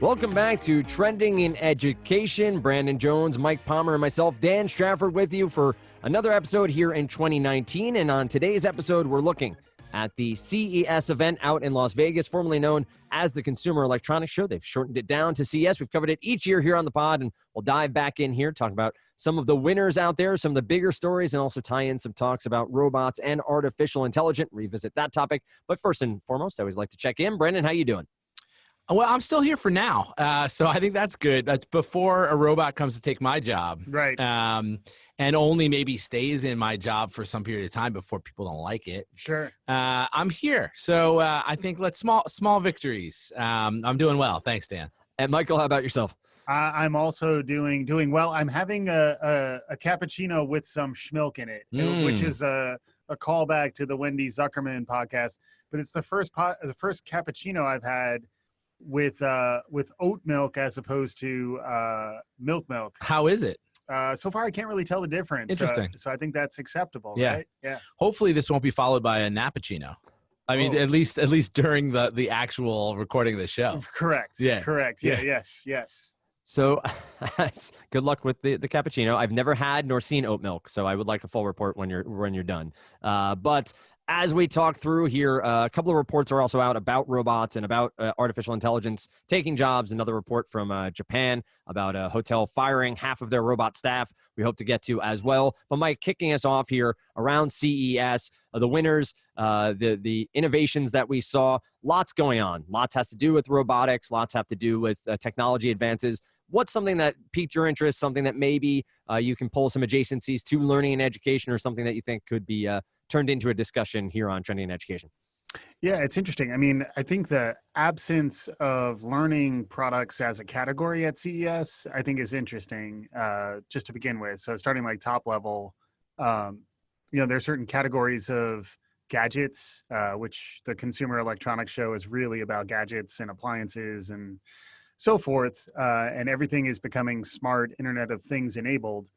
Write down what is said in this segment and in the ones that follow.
Welcome back to Trending in Education. Brandon Jones, Mike Palmer, and myself, Dan Strafford, with you for another episode here in 2019. And on today's episode, we're looking at the CES event out in Las Vegas, formerly known as the Consumer Electronics Show. They've shortened it down to CES. We've covered it each year here on the pod, and we'll dive back in here, talk about some of the winners out there, some of the bigger stories, and also tie in some talks about robots and artificial intelligence, revisit that topic. But first and foremost, I always like to check in. Brandon, how you doing? Well, I'm still here for now, so I think that's good. That's before a robot comes to take my job, right? And only maybe stays in my job for some period of time before people don't like it. Sure. I'm here, so I think let's small victories. I'm doing well, thanks, Dan. And Michael, how about yourself? I'm also doing well. I'm having a cappuccino with some schmilk in it, which is a callback to the Wendy Zuckerman podcast. But it's the first cappuccino I've had with oat milk as opposed to milk. How is it? So far, I can't really tell the difference. Interesting. So I think that's acceptable. Yeah. Right? Yeah. Hopefully, this won't be followed by a nappuccino. I mean, at least during the actual recording of the show. Correct. Yeah. Correct. Yeah. Yes. So good luck with the cappuccino. I've never had nor seen oat milk, so I would like a full report when you're done. But as we talk through here, a couple of reports are also out about robots and about artificial intelligence taking jobs. Another report from Japan about a hotel firing half of their robot staff we hope to get to as well. But Mike, kicking us off here around CES, the winners, the innovations that we saw, lots going on. Lots has to do with robotics. Lots have to do with technology advances. What's something that piqued your interest, something that maybe you can pull some adjacencies to learning and education, or something that you think could be turned into a discussion here on Trending in Education? Yeah, it's interesting. I mean, I think the absence of learning products as a category at CES, I think is interesting, just to begin with. So starting like top level, there are certain categories of gadgets, which the Consumer Electronics Show is really about gadgets and appliances and so forth. And everything is becoming smart Internet of Things enabled.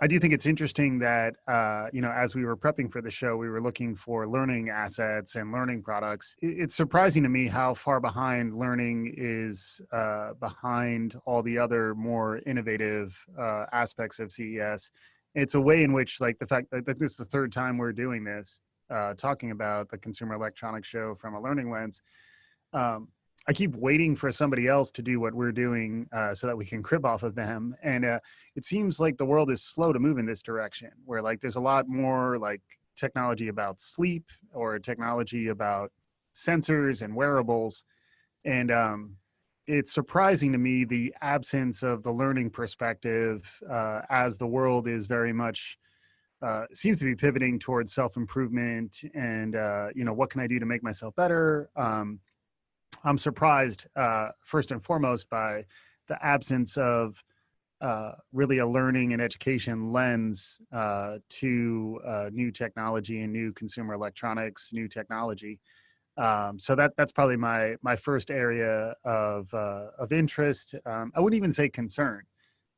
I do think it's interesting that, as we were prepping for the show, we were looking for learning assets and learning products. It's surprising to me how far behind learning is behind all the other more innovative aspects of CES. It's a way in which, like, the fact that this is the third time we're doing this, talking about the Consumer Electronics Show from a learning lens. I keep waiting for somebody else to do what we're doing so that we can crib off of them. And it seems like the world is slow to move in this direction, where like there's a lot more like technology about sleep or technology about sensors and wearables. And it's surprising to me the absence of the learning perspective as the world is very much seems to be pivoting towards self-improvement and, what can I do to make myself better? I'm surprised, first and foremost, by the absence of really a learning and education lens to new technology and new consumer electronics, new technology. So that's probably my first area of interest. I wouldn't even say concern.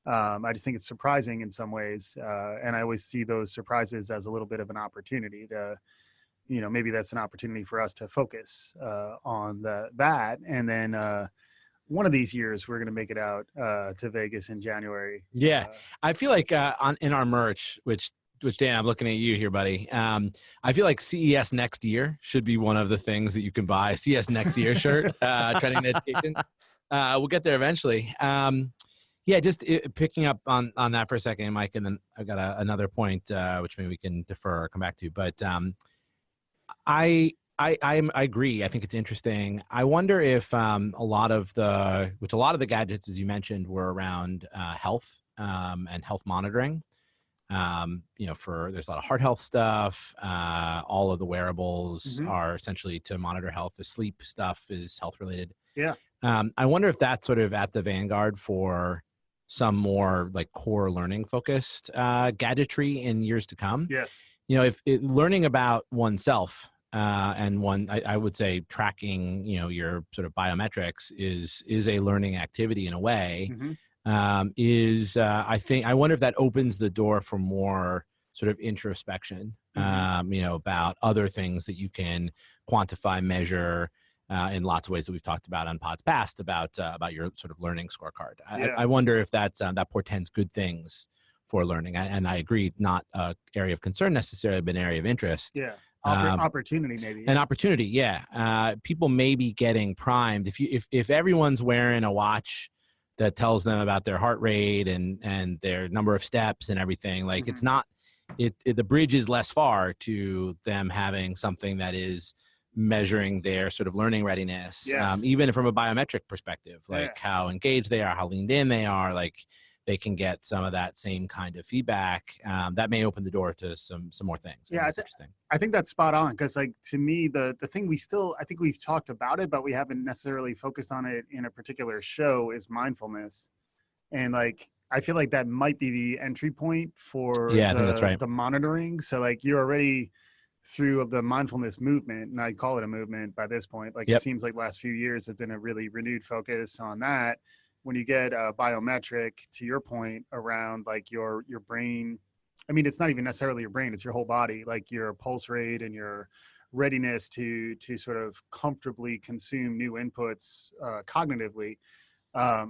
I just think it's surprising in some ways, and I always see those surprises as a little bit of an opportunity to. Maybe that's an opportunity for us to focus on that. And then one of these years, we're going to make it out to Vegas in January. Yeah. I feel like in our merch, which Dan, I'm looking at you here, buddy. I feel like CES next year should be one of the things that you can buy. A CES next year shirt, Trending in Education. We'll get there eventually. Just picking up on that for a second, Mike, and then I've got another point, which maybe we can defer or come back to. But I agree. I think it's interesting. I wonder if a lot of the gadgets, as you mentioned, were around health and health monitoring. There's a lot of heart health stuff. All of the wearables are essentially to monitor health. The sleep stuff is health related. Yeah. I wonder if that's sort of at the vanguard for some more like core learning focused gadgetry in years to come. Yes. Learning about oneself and I would say tracking, your sort of biometrics is a learning activity in a way. I wonder if that opens the door for more sort of introspection, about other things that you can quantify, measure, in lots of ways that we've talked about on pods past about your sort of learning scorecard. Yeah. I wonder if that portends good things for learning. And I agree, not an area of concern necessarily, but an area of interest. Yeah. Opportunity maybe. An opportunity, yeah. People may be getting primed. If everyone's wearing a watch that tells them about their heart rate and their number of steps and everything, like it's not, the bridge is less far to them having something that is measuring their sort of learning readiness, even from a biometric perspective, like how engaged they are, how leaned in they are, like they can get some of that same kind of feedback. That may open the door to some more things. Yeah, that's interesting. I think that's spot on, because like to me, the thing I think we've talked about it, but we haven't necessarily focused on it in a particular show, is mindfulness. And like I feel like that might be the entry point for I think that's right. the monitoring. So like you're already through the mindfulness movement, and I call it a movement by this point. Like it seems like last few years have been a really renewed focus on that. When you get a biometric, to your point, around like your brain, I mean, it's not even necessarily your brain, it's your whole body, like your pulse rate and your readiness to sort of comfortably consume new inputs cognitively. I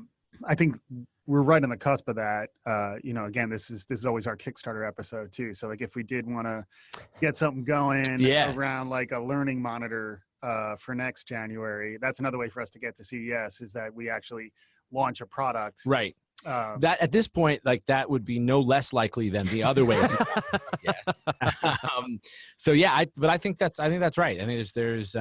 think we're right on the cusp of that. Again, this is always our Kickstarter episode too. So like if we did want to get something going around like a learning monitor for next January, that's another way for us to get to CES, is that we actually launch a product. Right. That at this point, like that would be no less likely than the other ways. But I think that's right. I think there's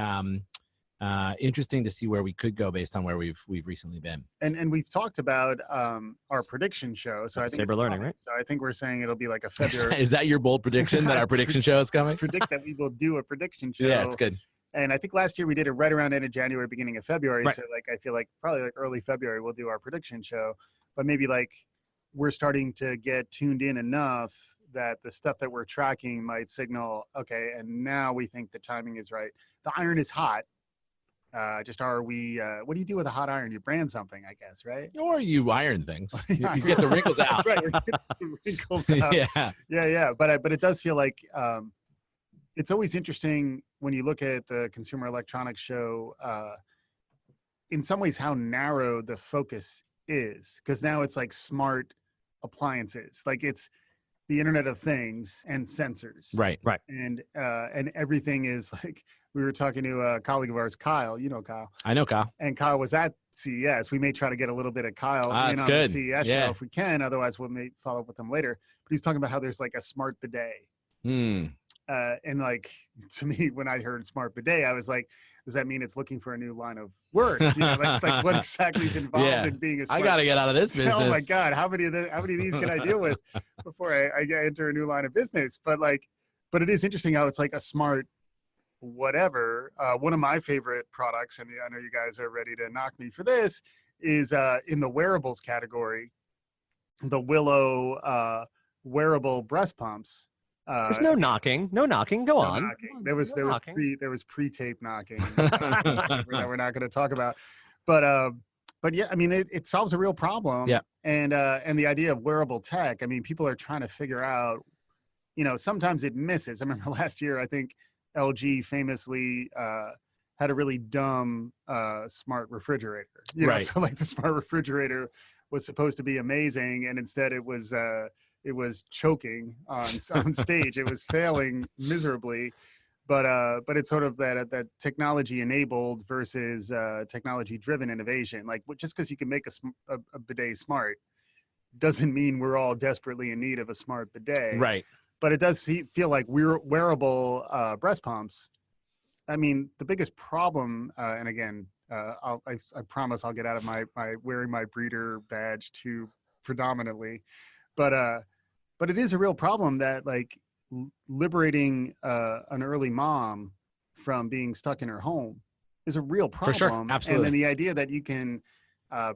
interesting to see where we could go based on where we've recently been. And we've talked about our prediction show. So I think Saber learning, right? So I think we're saying it'll be like a February. Is that your bold prediction that our prediction show is coming? Predict that we will do a prediction show. Yeah, it's good. And I think last year we did it right around end of January, beginning of February. Right. So like, I feel like probably like early February, we'll do our prediction show, but maybe like we're starting to get tuned in enough that the stuff that we're tracking might signal, okay, and now we think the timing is right. The iron is hot. What do you do with a hot iron? You brand something, I guess, right? Or you iron things. You get the wrinkles out. That's right. You get the wrinkles out. Yeah. But it does feel like, it's always interesting when you look at the Consumer Electronics Show, in some ways how narrow the focus is, because now it's like smart appliances, like it's the Internet of Things and sensors. Right. And everything is like, we were talking to a colleague of ours, Kyle. You know Kyle. I know Kyle. And Kyle was at CES. We may try to get a little bit of Kyle in on good. the CES show if we can. Otherwise, we may follow up with him later. But he's talking about how there's like a smart bidet. And like, to me, when I heard smart bidet, I was like, does that mean it's looking for a new line of work? Like what exactly is involved in being a smart I got to get out of this business. Oh my God, how many of these can I deal with before I enter a new line of business? But it is interesting how it's like a smart whatever. One of my favorite products, and I know you guys are ready to knock me for this, is in the wearables category, the Willow wearable breast pumps. There's no knocking. Go on. Knocking. There was pre-tape knocking. we're not going to talk about, but yeah, I mean, it solves a real problem. Yeah. And the idea of wearable tech, I mean, people are trying to figure out, sometimes it misses. I remember last year, I think LG famously had a really dumb smart refrigerator. Right. So like the smart refrigerator was supposed to be amazing, and instead it was choking on stage. It was failing miserably, but it's sort of that technology enabled versus technology driven innovation. Like just because you can make a bidet smart doesn't mean we're all desperately in need of a smart bidet. Right. But it does feel like wearable breast pumps. I mean, the biggest problem, and again, I promise I'll get out of my wearing my breeder badge too predominantly, but it is a real problem that like liberating an early mom from being stuck in her home is a real problem. For sure, absolutely. And then the idea that you can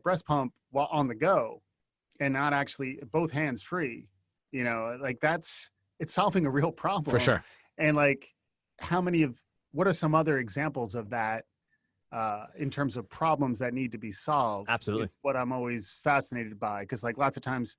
breast pump while on the go and not actually both hands free, like it's solving a real problem. For sure. And like, what are some other examples of that in terms of problems that need to be solved? Absolutely. Is what I'm always fascinated by, because like lots of times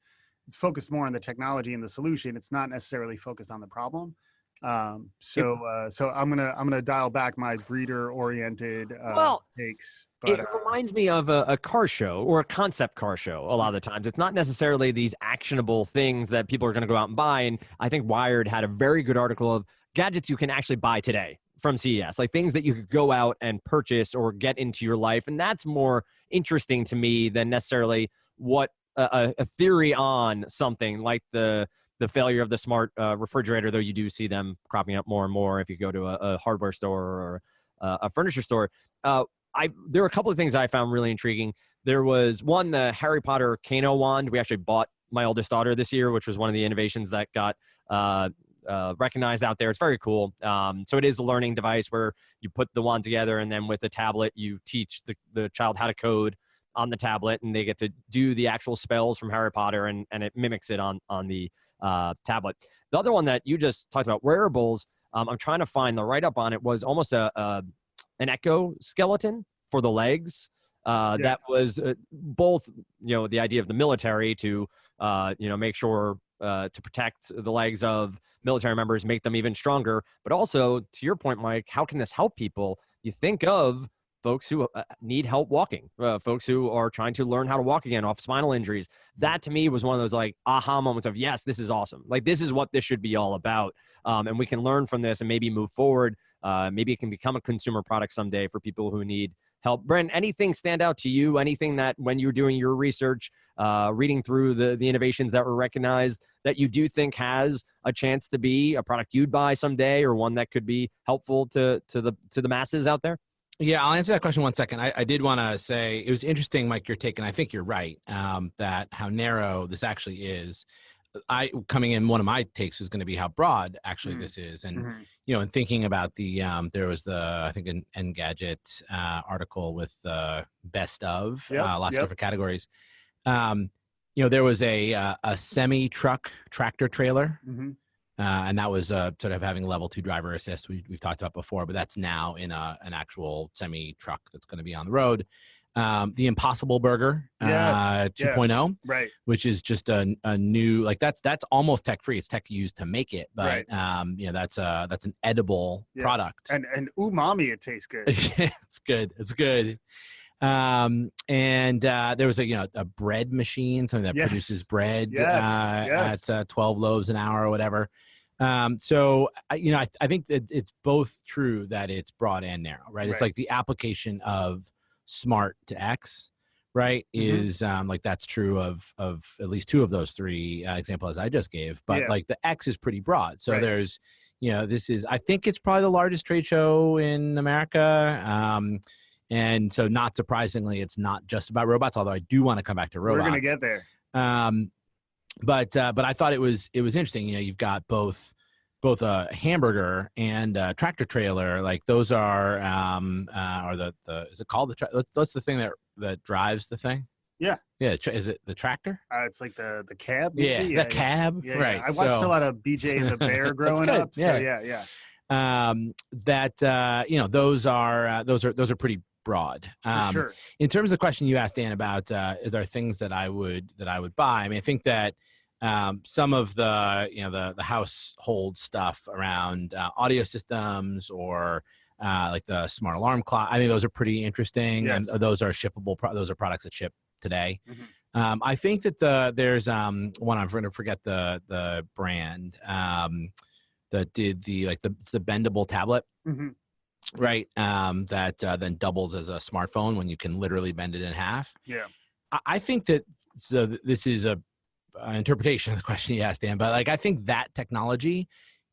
it's focused more on the technology and the solution. It's not necessarily focused on the problem. So I'm gonna dial back my breeder oriented Well, takes. it But reminds me of a car show or a concept car show a lot of the times. It's not necessarily these actionable things that people are going to go out and buy. And I think Wired had a very good article of gadgets you can actually buy today from CES, like things that you could go out and purchase or get into your life. And that's more interesting to me than necessarily what a theory on something like the failure of the smart refrigerator, though you do see them cropping up more and more if you go to a hardware store or a furniture store. There were a couple of things I found really intriguing. There was one, the Harry Potter Kano wand. We actually bought my oldest daughter this year, which was one of the innovations that got recognized out there. It's very cool. So it is a learning device where you put the wand together, and then with a tablet, you teach the child how to code on the tablet, and they get to do the actual spells from Harry Potter, and it mimics it on the tablet. The other one that you just talked about, wearables, I'm trying to find the write-up on it, was almost an exoskeleton for the legs. Yes. That was both, the idea of the military to, make sure to protect the legs of military members, make them even stronger. But also, to your point, Mike, how can this help people? You think of folks who need help walking, folks who are trying to learn how to walk again off spinal injuries. That to me was one of those like aha moments of, yes, this is awesome. Like, this is what this should be all about. And we can learn from this and maybe move forward. Maybe it can become a consumer product someday for people who need help. Brent, anything stand out to you? Anything that when you're doing your research, reading through the innovations that were recognized, that you do think has a chance to be a product you'd buy someday, or one that could be helpful to the masses out there? Yeah, I'll answer that question 1 second. I did want to say it was interesting, Mike, your take, and I think you're right, that how narrow this actually is. Coming in, one of my takes is going to be how broad actually this is. And, and thinking about there was I think an Engadget article with best of lots of different categories. There was a semi-truck tractor trailer. And that was sort of having level 2 driver assist we've talked about before, but that's now in an actual semi truck that's going to be on the road. The Impossible Burger 2.0, right, which is just a new, like that's almost tech free. It's tech used to make it, but that's an edible product. And umami, it tastes good. It's good. It's good. And there was a bread machine, something that produces bread at 12 loaves an hour or whatever. So I think that it's both true that it's broad and narrow, right? It's like the application of smart to X, right? Is like that's true of at least 2 of those 3 examples I just gave, but like the X is pretty broad. So there's, I think it's probably the largest trade show in America. And so not surprisingly, it's not just about robots, although I do want to come back to robots. We're going to get there. But I thought it was interesting. You've got both a hamburger and a tractor trailer. Like those are, or is it called what's the thing that drives the thing? Yeah. Is it the tractor? It's like the cab. Maybe? The cab. Yeah, right. I watched a lot of BJ and the Bear growing up. So yeah. Those are pretty broad. For sure. In terms of the question you asked, Dan, about are there things that I would buy? I mean, I think that some of the household stuff around audio systems or like the smart alarm clock, I think those are pretty interesting, and those are shippable. Those are products that ship today. I think that there's one, I'm going to forget the brand that did the Bendable Tablet. Right. That then doubles as a smartphone when you can literally bend it in half. Yeah. I think that, so this is a interpretation of the question you asked, Dan, but like, I think that technology,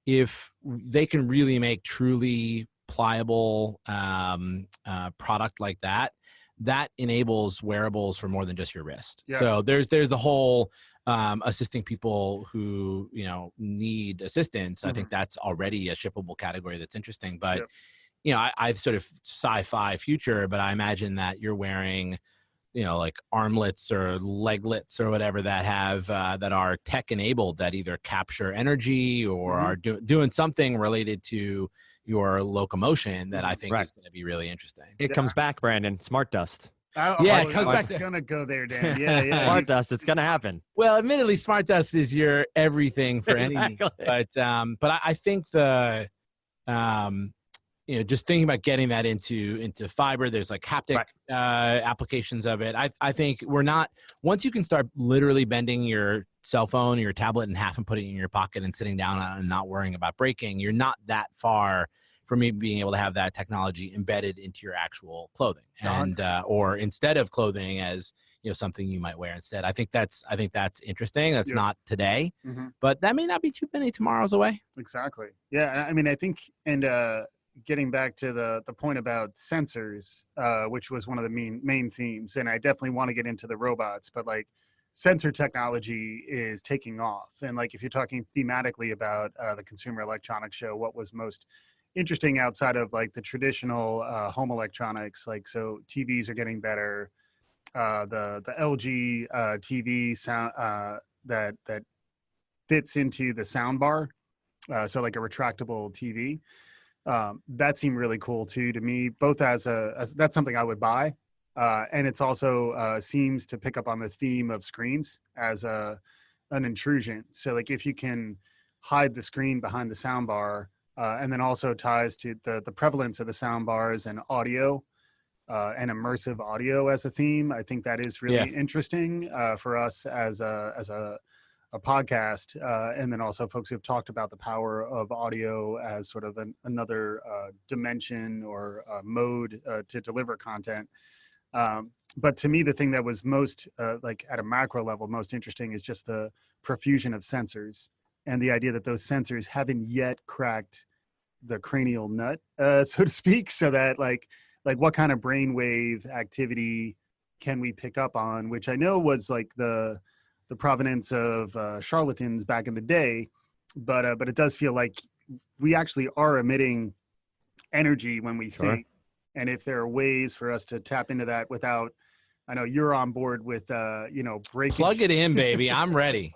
if they can really make truly pliable product like that, that enables wearables for more than just your wrist. Yeah. So there's the whole assisting people who, need assistance. I think that's already a shippable category that's interesting, but I've sort of sci-fi future, but I imagine that you're wearing, like armlets or leglets or whatever that have that are tech enabled, that either capture energy or are doing something related to your locomotion that I think is going to be really interesting. It comes back, Brandon. Smart dust. Yeah, it I comes was back to gonna go there, Dan. Yeah, yeah. Smart dust. It's gonna happen. well, admittedly, smart dust is your everything for any need. Exactly. But I think um, just thinking about getting that into fiber, there's like haptic applications of it. I think we're not, once you can start literally bending your cell phone or your tablet in half and putting it in your pocket and sitting down on it and not worrying about breaking, you're not that far from me being able to have that technology embedded into your actual clothing and or instead of clothing as something you might wear instead. I think that's interesting. That's not today, but that may not be too many tomorrows away. Exactly. Yeah. I mean, I think, and getting back to the point about sensors, which was one of the main themes, and I definitely want to get into the robots, but like sensor technology is taking off. And like if you're talking thematically about the Consumer Electronics Show, what was most interesting outside of like the traditional home electronics, like so TVs are getting better. The LG TV sound that fits into the sound bar, so like a retractable TV. That seemed really cool too to me, both as that's something I would buy, and it's also seems to pick up on the theme of screens as an intrusion. So like if you can hide the screen behind the sound bar, and then also ties to the prevalence of the sound bars and audio and immersive audio as a theme. I think that is really interesting for us as a podcast, and then also folks who have talked about the power of audio as sort of another dimension or mode to deliver content. But to me, the thing that was most like at a macro level, most interesting is just the profusion of sensors and the idea that those sensors haven't yet cracked the cranial nut, so to speak, so that like what kind of brainwave activity can we pick up on, which I know was like the provenance of charlatans back in the day, but it does feel like we actually are emitting energy when we think, and if there are ways for us to tap into that without, I know you're on board with breaking. Plug it in, baby. I'm ready.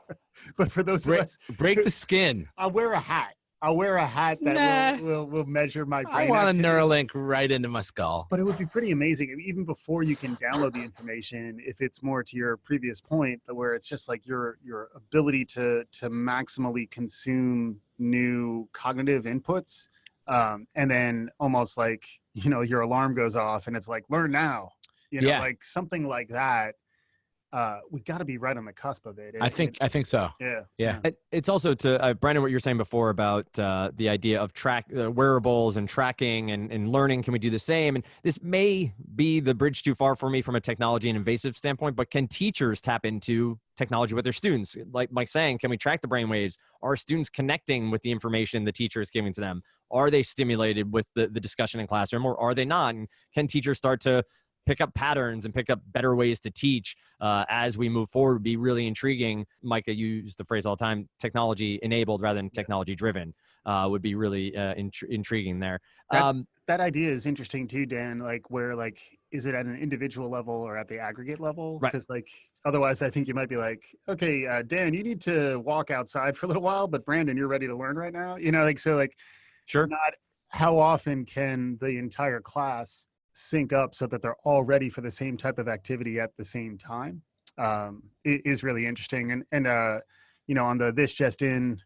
But for those of us, break the skin. I'll wear a hat that will measure my brain I want activity. a Neuralink right into my skull. But it would be pretty amazing, even before you can download the information, if it's more to your previous point, where it's just like your ability to maximally consume new cognitive inputs, and then almost like your alarm goes off and it's like learn now, like something like that. We got to be right on the cusp of it. I think so. Yeah. It's also to Brandon, what you're saying before about the idea of wearables and tracking and learning. Can we do the same? And this may be the bridge too far for me from a technology and invasive standpoint, but can teachers tap into technology with their students? Like Mike's saying, can we track the brainwaves? Are students connecting with the information the teacher is giving to them? Are they stimulated with the discussion in classroom, or are they not? And can teachers start to pick up patterns and pick up better ways to teach as we move forward? Would be really intriguing. Micah used the phrase all the time, technology enabled rather than technology driven, would be really intriguing there. That idea is interesting too, Dan, like where like, is it at an individual level or at the aggregate level? Right. Because like, otherwise I think you might be like, okay, Dan, you need to walk outside for a little while, but Brandon, you're ready to learn right now. Sure. Not how often can the entire class sync up so that they're all ready for the same type of activity at the same time, it is really interesting. And on the this just in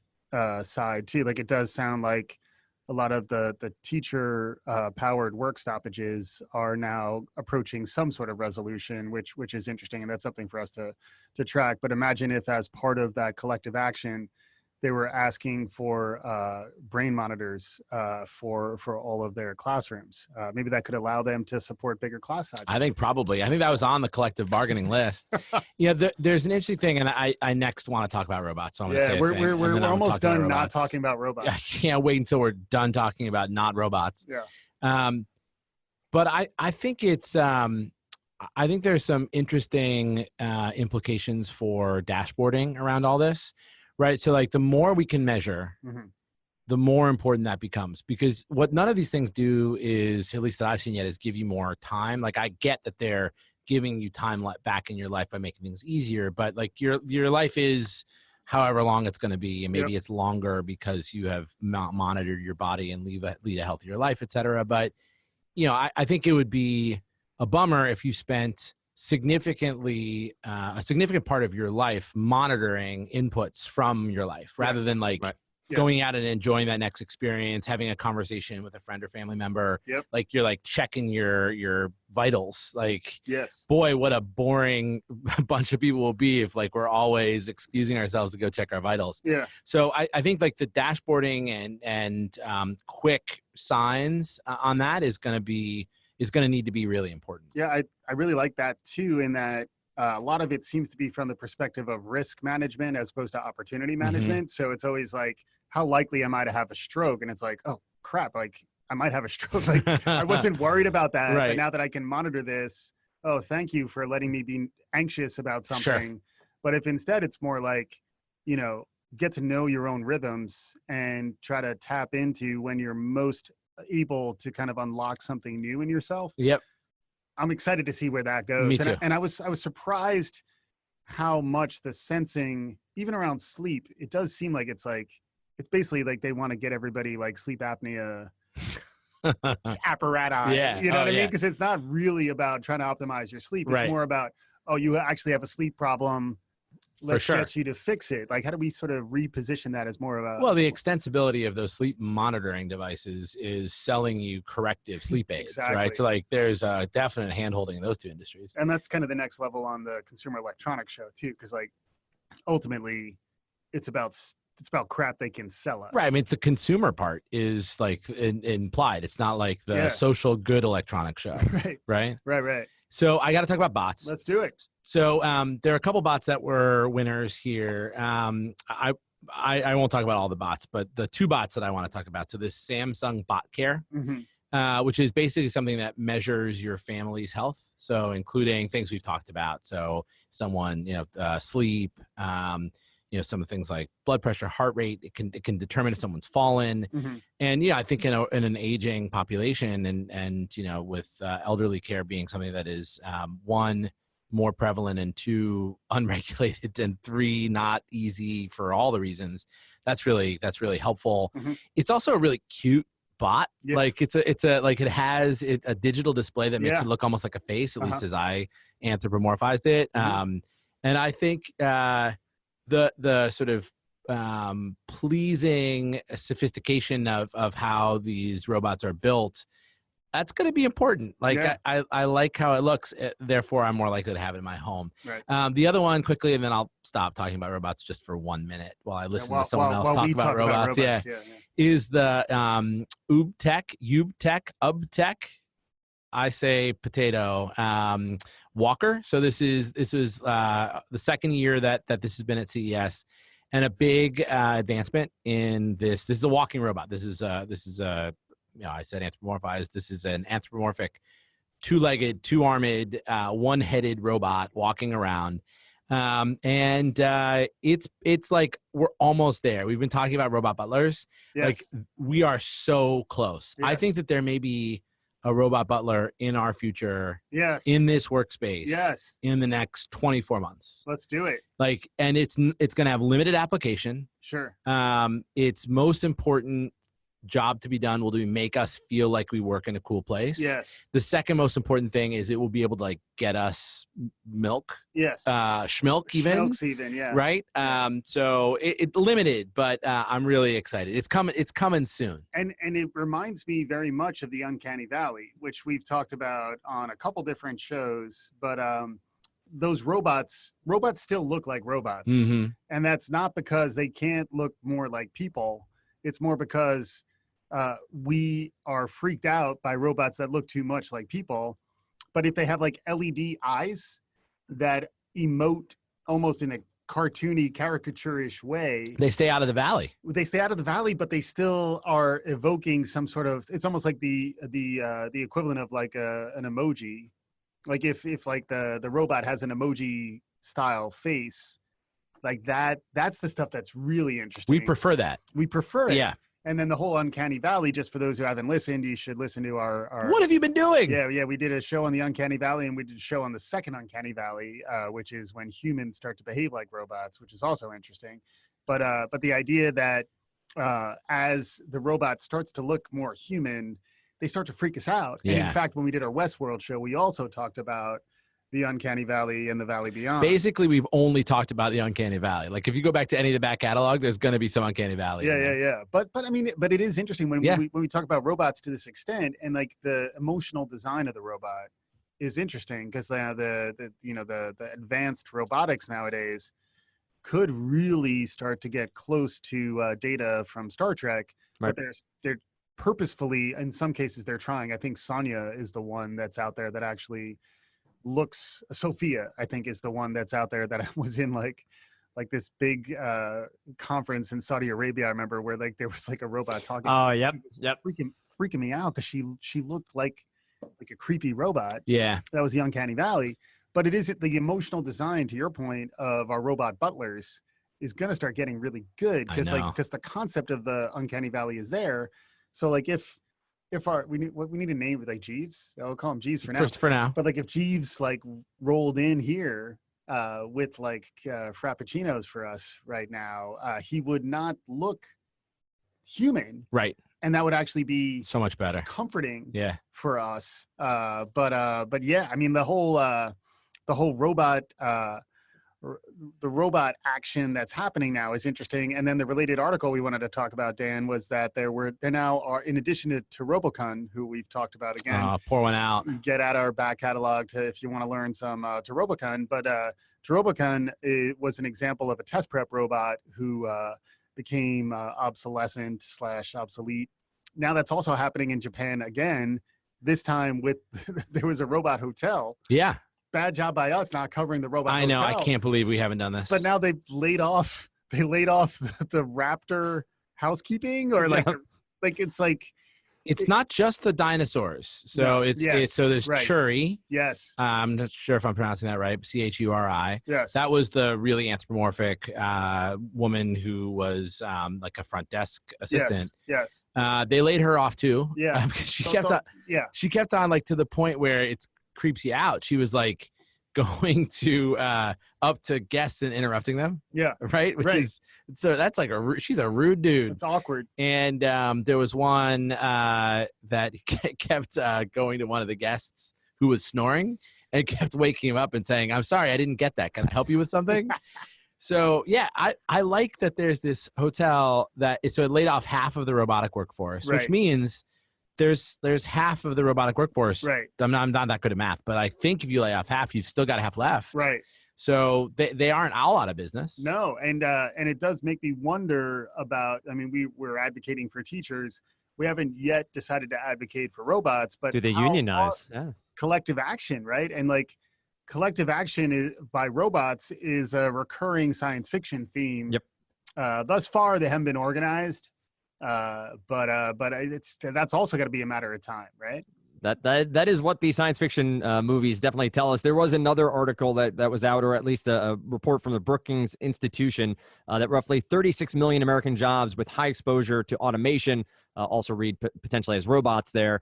side too, like it does sound like a lot of the teacher powered work stoppages are now approaching some sort of resolution, which is interesting, and that's something for us to track. But imagine if, as part of that collective action, they were asking for brain monitors for all of their classrooms. Maybe that could allow them to support bigger class sizes. I think that was on the collective bargaining list. There's an interesting thing, and I next want to talk about robots. So I'm going to say we're almost done not talking about robots. I can't wait until we're done talking about not robots. Yeah. But I think it's I think there's some interesting implications for dashboarding around all this. Right. So like the more we can measure, the more important that becomes, because what none of these things do is, at least that I've seen yet, is give you more time. Like I get that they're giving you time back in your life by making things easier, but like your life is however long it's going to be. And maybe it's longer because you have monitored your body and lead a healthier life, et cetera. But, I think it would be a bummer if you spent a significant part of your life monitoring inputs from your life rather than like going out and enjoying that next experience, having a conversation with a friend or family member. Like you're like checking your vitals. Like, boy, what a boring bunch of people will be if like we're always excusing ourselves to go check our vitals. So I think like the dashboarding and quick signs on that is going to need to be really important. I really like that too, in that a lot of it seems to be from the perspective of risk management as opposed to opportunity management. So it's always like, how likely am I to have a stroke? And it's like, oh crap, like I might have a stroke. Like I wasn't worried about that, but now that I can monitor this, oh, thank you for letting me be anxious about something. But if instead it's more like, you know, get to know your own rhythms and try to tap into when you're most able to kind of unlock something new in yourself. I'm excited to see where that goes. Me too. And I was surprised how much the sensing, even around sleep, it does seem like it's basically like they want to get everybody like sleep apnea apparatus. You know what I mean? Because it's not really about trying to optimize your sleep. It's more about, oh, you actually have a sleep problem. Let's get you to fix it. Like, how do we sort of reposition that as more of a... Well, the extensibility of those sleep monitoring devices is selling you corrective sleep aids, right? So like there's a definite hand-holding in those two industries. And that's kind of the next level on the consumer electronics show too, because like ultimately it's about crap they can sell us. Right. I mean, the consumer part is like implied. It's not like the social good electronic show. Right. So I got to talk about bots. Let's do it. So there are a couple bots that were winners here. I won't talk about all the bots, but the two bots that I want to talk about. So this Samsung Bot Care, which is basically something that measures your family's health. So including things we've talked about. So someone, sleep, some of the things like blood pressure, heart rate. It can determine if someone's fallen. And I think in an aging population and with elderly care being something that is one, more prevalent, and two, unregulated, and three, not easy for all the reasons. That's really helpful. It's also a really cute bot. Like it has a digital display that makes it look almost like a face, at least as I anthropomorphized it. And I think the sort of pleasing sophistication of how these robots are built, that's going to be important. Like I like how it looks, therefore I'm more likely to have it in my home. The other one quickly, and then I'll stop talking about robots just for 1 minute while I listen to someone else talk about robots. Is the UBTech, I say potato, walker. So this was the second year that this has been at CES, and a big advancement in this. This is a walking robot. This is I said anthropomorphized. This is an anthropomorphic, two-legged, two-armed, one-headed robot walking around. And it's like we're almost there. We've been talking about robot butlers. Like we are so close. I think that there may be a robot butler in our future, in this workspace, in the next 24 months. Let's do it. Like, and it's going to have limited application. Its most important job to be done will be make us feel like we work in a cool place. The second most important thing is it will be able to like get us milk. Schmilk even. Right. So it's limited, but I'm really excited. It's coming soon. And it reminds me very much of the Uncanny Valley, which we've talked about on a couple different shows, but those robots still look like robots. And that's not because they can't look more like people. It's more because we are freaked out by robots that look too much like people. But if they have like LED eyes that emote almost in a cartoony, caricaturish way, they stay out of the valley. But they still are evoking some sort of, it's almost like the equivalent of like an emoji. Like if like the robot has an emoji style face, like that's the stuff that's really interesting. We prefer that. We prefer it. And then the whole Uncanny Valley, just for those who haven't listened, you should listen to our What have you been doing? Yeah. We did a show on the Uncanny Valley, and we did a show on the second Uncanny Valley, which is when humans start to behave like robots, which is also interesting. But the idea that as the robot starts to look more human, they start to freak us out. And in Yeah. fact, when we did our Westworld show, we also talked about the Uncanny Valley and the Valley Beyond. Basically, we've only talked about the Uncanny Valley. Like if you go back to any of the back catalog, there's going to be some Uncanny Valley. Yeah. But I mean, but it is interesting when Yeah. we talk about robots to this extent, and like the emotional design of the robot is interesting because the advanced robotics nowadays could really start to get close to data from Star Trek, Right. but they're purposefully, in some cases, they're trying. I think Sonya is the one that's out there that actually looks. Sophia, I think, is the one that's out there that was in like this big conference in Saudi Arabia. I remember where like there was like a robot talking. Oh, yep, It was yep. freaking me out because she looked like a creepy robot. Yeah. That was the Uncanny Valley. But it is the emotional design, to your point, of our robot butlers is going to start getting really good because the concept of the Uncanny Valley is there. So like if we need a name like Jeeves, I'll call him Jeeves for now. For now. But like if Jeeves like rolled in here with like frappuccinos for us right now, he would not look human, Right. and that would actually be So much better. comforting Yeah. for us. But yeah, I mean the whole robot the robot action that's happening now is interesting. And then the related article we wanted to talk about, Dan, was that there now are, in addition to Robocon, who we've talked about again, Pour one out. get out our back catalog if you want to learn some to Robocon. But to Robocon was an example of a test prep robot who became obsolescent / obsolete. Now that's also happening in Japan again. This time with there was a robot hotel. Yeah. Bad job by us not covering the robot. I know. hotel. I can't believe we haven't done this. But now they've laid off. They laid off the Raptor housekeeping, or like, it's like it's not just the dinosaurs. So No, it's yes, so there's right. Churi. yes, I'm not sure if I'm pronouncing that right. Churi. yes, That was the really anthropomorphic woman who was like a front desk assistant. Yes. They laid her off too. Yeah. Because she Don't- kept on. Yeah. She kept on like to the point where it creeps you out. She was like going to up to guests and interrupting them. Yeah. Right. Which Right. is so that's like she's a rude dude. It's awkward. And there was one that kept going to one of the guests who was snoring and kept waking him up and saying, "I'm sorry, I didn't get that. Can I help you with something?" So yeah, I like that there's this hotel so it laid off half of the robotic workforce, which Right. means there's half of the robotic workforce. Right. I'm not that good at math, but I think if you lay off half, you've still got half left. Right. So they aren't all out of business. No, and it does make me wonder about. I mean, we're advocating for teachers. We haven't yet decided to advocate for robots, but Do they how unionize? far- Yeah. collective action, right? And like collective action by robots is a recurring science fiction theme. Yep. Thus far, they haven't been organized, but that's also going to be a matter of time, right? That is what the science fiction movies definitely tell us. There was another article that was out, or at least a report from the Brookings Institution, that roughly 36 million American jobs with high exposure to automation also read potentially as robots there.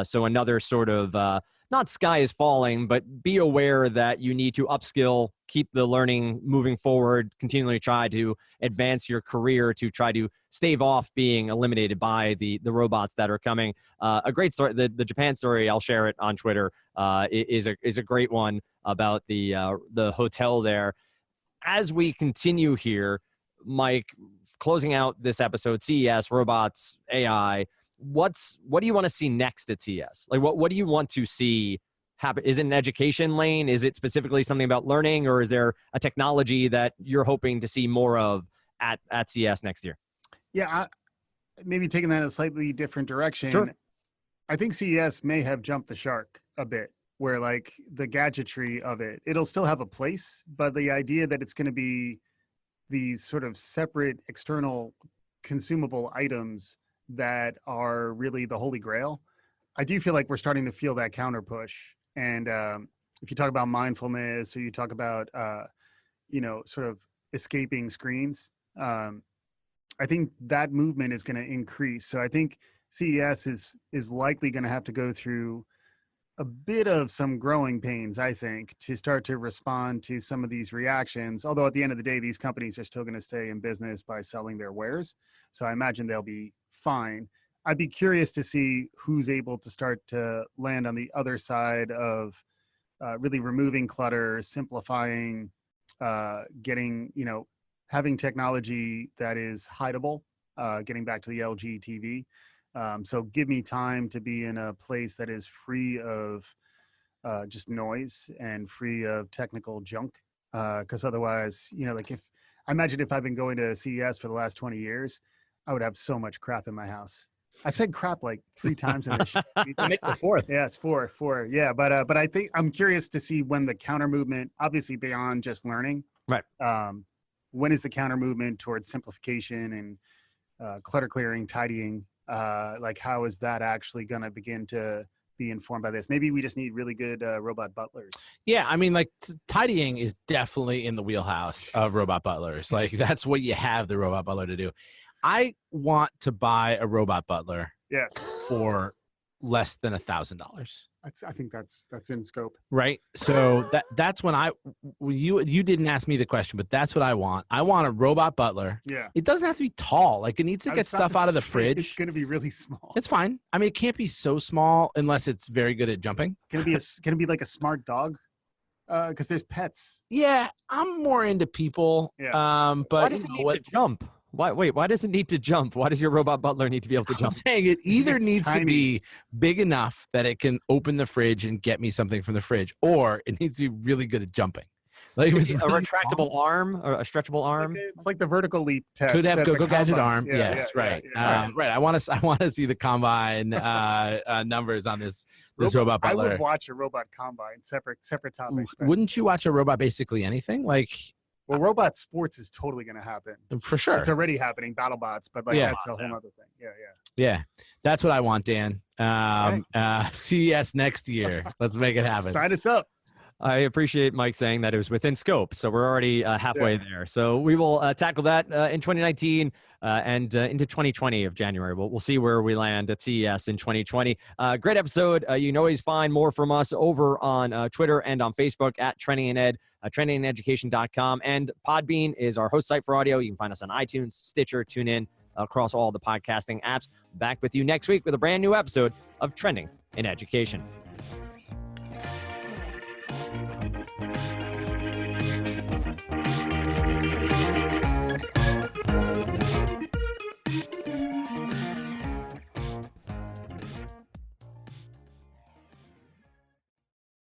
So another sort of not sky is falling, but be aware that you need to upskill, keep the learning moving forward, continually try to advance your career to try to stave off being eliminated by the robots that are coming. A great story, the Japan story, I'll share it on Twitter, is a great one about the hotel there. As we continue here, Mike, closing out this episode, CES, robots, AI, what do you want to see next at CES? Like what do you want to see happen? Is it an education lane? Is it specifically something about learning, or is there a technology that you're hoping to see more of at CES next year? Yeah, maybe taking that in a slightly different direction. Sure. I think CES may have jumped the shark a bit, where like the gadgetry of it'll still have a place, but the idea that it's going to be these sort of separate external consumable items that are really the holy grail. I do feel like we're starting to feel that counter push. And if you talk about mindfulness, or you talk about, sort of escaping screens, I think that movement is going to increase. So I think CES is likely going to have to go through a bit of some growing pains, I think, to start to respond to some of these reactions. Although at the end of the day, these companies are still going to stay in business by selling their wares. So I imagine they'll be fine. I'd be curious to see who's able to start to land on the other side of really removing clutter, simplifying, getting, having technology that is hideable, getting back to the LG TV. So give me time to be in a place that is free of just noise and free of technical junk. Because otherwise, I imagine if I've been going to CES for the last 20 years, I would have so much crap in my house. I've said crap like 3 times in this show. Make the 4th. Yeah, it's 4. Yeah, but I think I'm curious to see when the counter movement, obviously beyond just learning, right? When is the counter movement towards simplification and clutter clearing, tidying? Like, how is that actually going to begin to be informed by this? Maybe we just need really good robot butlers. Yeah, I mean, like tidying is definitely in the wheelhouse of robot butlers. Like that's what you have the robot butler to do. I want to buy a robot butler. Yes. For less than $1,000. I think that's in scope. Right. So that's when you didn't ask me the question, but that's what I want. I want a robot butler. Yeah. It doesn't have to be tall. Like it needs to get stuff out of the fridge. It's going to be really small. It's fine. I mean, it can't be so small unless it's very good at jumping. Can it be like a smart dog? Because there's pets. Yeah, I'm more into people. Yeah. But why does it need to jump? Why does it need to jump? Why does your robot butler need to be able to jump? I'm saying it either needs tiny. to be big enough that it can open the fridge and get me something from the fridge, or it needs to be really good at jumping. Like a retractable arm or a stretchable arm. It's like the vertical leap test. Could have Go Gadget arm. Yeah, yes, yeah, right. Yeah. Right. I want to see the combine numbers on this robot butler. I would watch a robot combine. Separate topic. Wouldn't you watch a robot basically anything? Like, well, robot sports is totally going to happen. For sure. It's already happening, BattleBots, but like that's a whole other thing. Yeah. That's what I want, Dan. CES next year. Let's make it happen. Sign us up. I appreciate Mike saying that it was within scope. So we're already halfway there. So we will tackle that in 2019 and into 2020 of January. We'll see where we land at CES in 2020. Great episode. You can always find more from us over on Twitter and on Facebook at Trending and Ed, trendingandeducation.com. And Podbean is our host site for audio. You can find us on iTunes, Stitcher, TuneIn, across all the podcasting apps. Back with you next week with a brand new episode of Trending in Education.